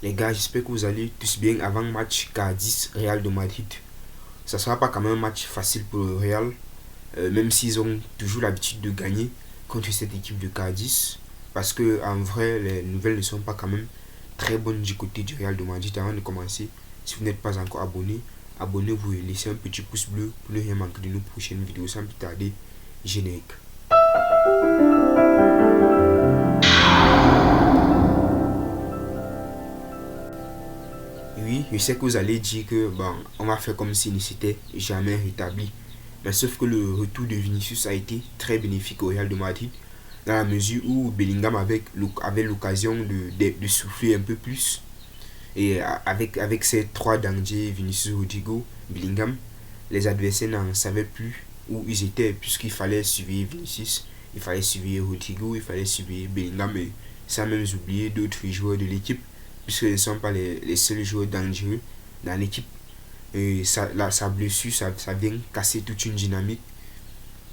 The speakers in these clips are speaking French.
Les gars, j'espère que vous allez tous bien avant le match Cadiz Real de Madrid. Ça sera pas quand même un match facile pour le Real, même s'ils ont toujours l'habitude de gagner contre cette équipe de Cadiz. Parce que en vrai, les nouvelles ne sont pas quand même très bonnes du côté du Real de Madrid. Avant de commencer, si vous n'êtes pas encore abonné, abonnez-vous et laissez un petit pouce bleu pour ne rien manquer de nos prochaines vidéos. Sans plus tarder, générique. Oui, je sais que vous allez dire que bon, on va faire comme s'il ne s'était jamais rétabli. Mais sauf que le retour de Vinicius a été très bénéfique au Real de Madrid dans la mesure où Bellingham avait l'occasion de souffler un peu plus. Et avec ces trois dangers, Vinicius, Rodrigo, Bellingham, les adversaires n'en savaient plus où ils étaient puisqu'il fallait suivre Vinicius, il fallait suivre Rodrigo, il fallait suivre Bellingham et sans même oublier d'autres joueurs de l'équipe puisque ce ne sont pas les seuls joueurs dangereux dans l'équipe. Et sa blessure, ça vient casser toute une dynamique.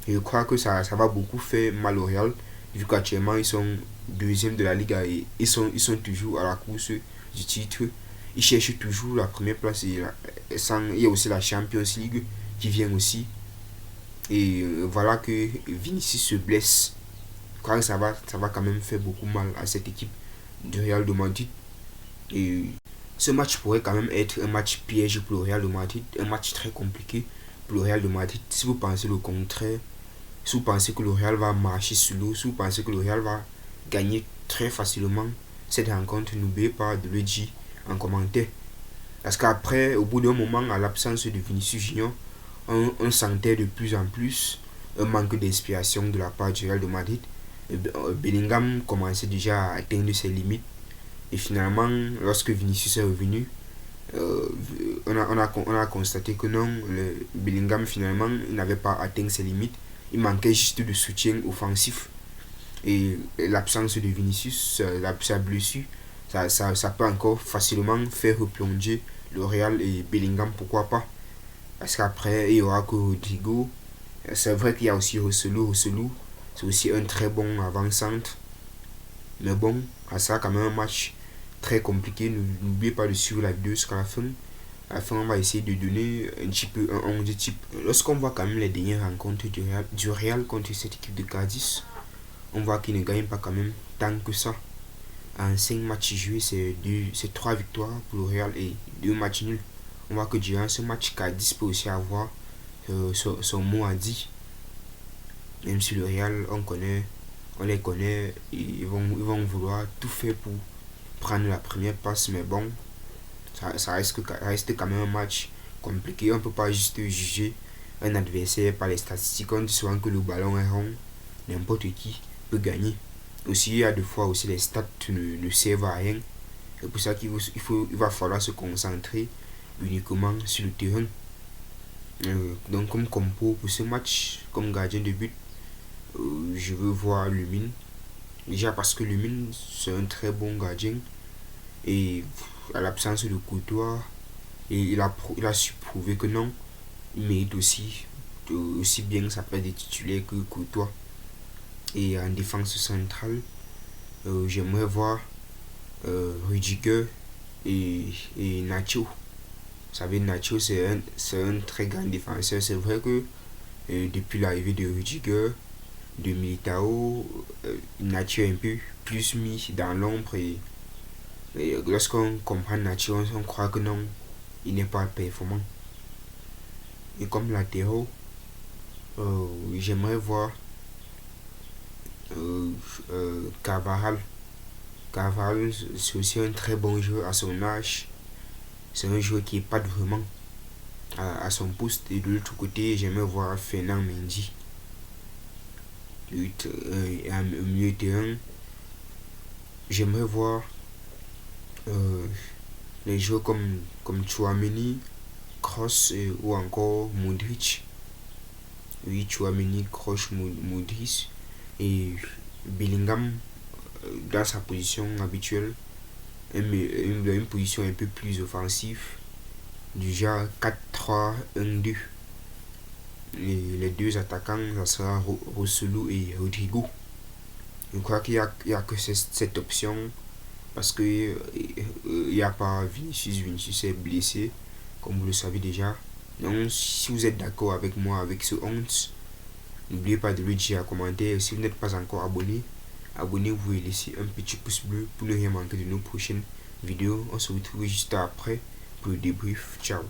Et je crois que ça va beaucoup faire mal au Real, vu qu'actuellement ils sont deuxième de la Liga et ils sont toujours à la course du titre. Ils cherchent toujours la première place et il y a aussi la Champions League qui vient aussi. Et voilà que Vinicius se blesse. Je crois que ça va quand même faire beaucoup mal à cette équipe du Real de Madrid. Et ce match pourrait quand même être un match piège pour le Real de Madrid, un match très compliqué pour le Real de Madrid. Si vous pensez le contraire, si vous pensez que le Real va marcher sur l'eau, si vous pensez que le Real va gagner très facilement cette rencontre, n'oubliez pas de le dire en commentaire. Parce qu'après, au bout d'un moment, à l'absence de Vinicius Junior, on sentait de plus en plus un manque d'inspiration de la part du Real de Madrid. Bellingham commençait déjà à atteindre ses limites. Et finalement, lorsque Vinicius est revenu, euh, on a constaté que non, le Bellingham finalement il n'avait pas atteint ses limites. Il manquait juste de soutien offensif. Et l'absence de Vinicius, sa blessure, ça peut encore facilement faire replonger le Real et Bellingham, pourquoi pas. Parce qu'après, il y aura que Rodrigo. C'est vrai qu'il y a aussi Rossellou. Rossellou, c'est aussi un très bon avant-centre. Mais bon, ça sera quand même un match très compliqué. N'oubliez pas de suivre la vidéo jusqu'à la fin. À la fin, on va essayer de donner un petit peu un 11 type. Lorsqu'on voit quand même les dernières rencontres du Real contre cette équipe de Cadiz, on voit qu'il ne gagne pas quand même tant que ça. En 5 matchs joués, c'est 3 victoires pour le Real et 2 matchs nuls. On voit que durant ce match, Cadiz peut aussi avoir son mot à dire. Même si le Real, on les connaît, ils vont vouloir tout faire pour prendre la première passe, mais bon, ça reste quand même un match compliqué. On ne peut pas juste juger un adversaire par les statistiques. On dit souvent que le ballon est rond, n'importe qui peut gagner. Aussi, il y a des fois aussi les stats ne servent à rien. C'est pour ça il va falloir se concentrer uniquement sur le terrain. Donc comme compo pour ce match, comme gardien de but, je veux voir Lumine. Déjà parce que Lumine c'est un très bon gardien et à l'absence de Courtois, et il a su prouver que non, il mérite aussi bien sa place de titulaire que Courtois. Et en défense centrale, j'aimerais voir Rudiger et Nacho. Vous savez, Nacho c'est un très grand défenseur. C'est vrai que depuis l'arrivée de Rudiger, de Militao, Nacho est un peu plus mis dans l'ombre et lorsqu'on comprend Nacho, on croit que non, il n'est pas performant. Et comme latéraux, j'aimerais voir euh, Carvajal. Carvajal, c'est aussi un très bon joueur à son âge. C'est un joueur qui est pas vraiment à son poste. Et de l'autre côté, j'aimerais voir Fernand Mendy. Au milieu de terrain, j'aimerais voir les joueurs comme Chouameni, Kroos ou encore Modric. Oui, Chouameni, Kroos, Modric et Bellingham dans sa position habituelle, une position un peu plus offensive, du genre 4-3-1-2. Les deux attaquants, ça sera Rossellou et Rodrigo. Je crois qu'il y a que cette option parce que il n'y a pas Vinicius est blessé, comme vous le savez déjà. Donc, si vous êtes d'accord avec moi avec ce 11, n'oubliez pas de le dire en commentaire. Si vous n'êtes pas encore abonné, abonnez-vous et laissez un petit pouce bleu pour ne rien manquer de nos prochaines vidéos. On se retrouve juste après pour le débrief. Ciao.